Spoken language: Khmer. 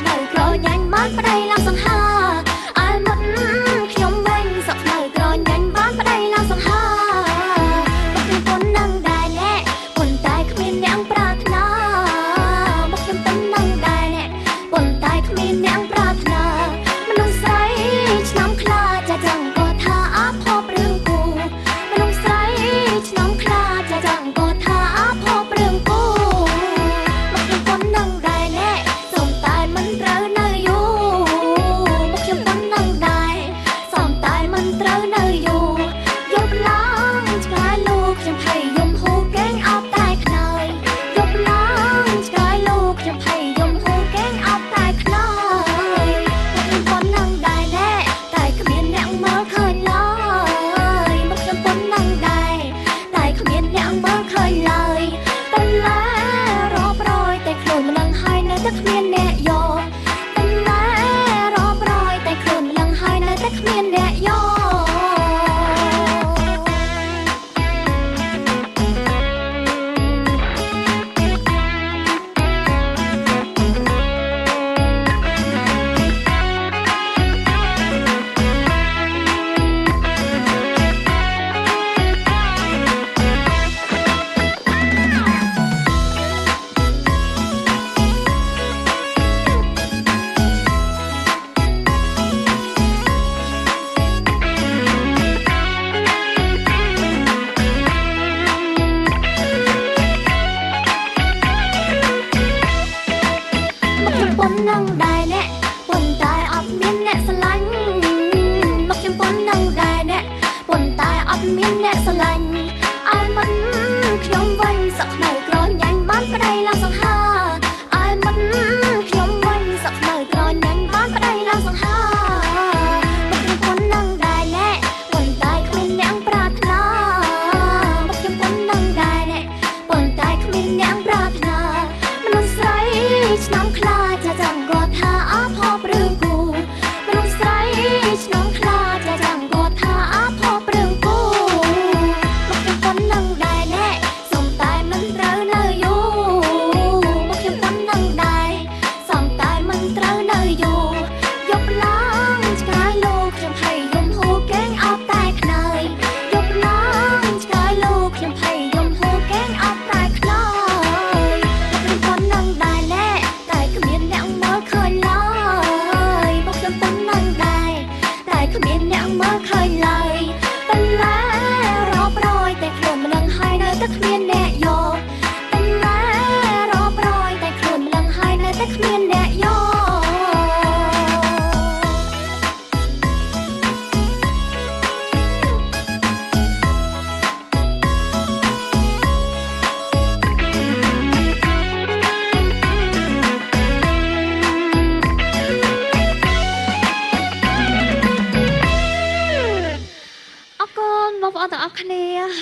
នៅក្រញាញ់បានប្តីឡើងសង្ហាអាយមុតខ្ញុំវិញសក់នៅក្រញាញ់បានប្តីឡើងសង្ហាមកខ្ញុំប៉ុននឹងដែរអ្នកប៉ុន្តែគ្មានអ្នកប្រាថ្នាមកខ្ញុំប៉ុននឹងដែរអ្នកប៉ុន្តែគ្មានអ្នកប្រាថ្នាមនុស្សស្រីឆ្នាំខ្លាចាចឹងក៏ថាអាផបរឿងគូមនុស្សស្រីឆ្នាំខ្លាចាចឹងក៏ថាអាផបរឿងគូមកខ្ញុំប៉ុននឹងដែរអ្នកសូមតែមិនត្រូវនៅយូរមកខ្ញុំប៉ុននឹងដែរសូមតែមិនត្រូវនៅយូរយប់ឡើងឆ្កែលោកខ្ញុំភ័យយំហូរកេងអត់តែខ្នើយយប់ឡើងឆ្កែលោកខ្ញុំភ័យយំហូរកេងអត់តែខ្នើយមកខ្ញុំប៉ុននឹងដែរអ្នកតែគ្មានអ្នកមើលឃើញឡើយមកខ្ញុំប៉ុននឹងដែរតែគ្មានអ្នកមើលឃើញឡើយបន្លែរាប់រយតែខ្លួនមិនដឹងហើយនៅតែគ្មានអ្នកយកបន្លែរាប់រយតែខ្លួនមិនដឹងហើយនៅតែគ្មានអ្នកយក ប៉ុននឹងដែរអ្នកប៉ុន្តែអត់មានអ្នកស្រឡាញ់មកខ្ញុំប៉ុននឹងដែរអ្នកប៉ុន្តែអត់មានអ្នកស្រឡាញ់អាយមិនខ្ញុំវិញ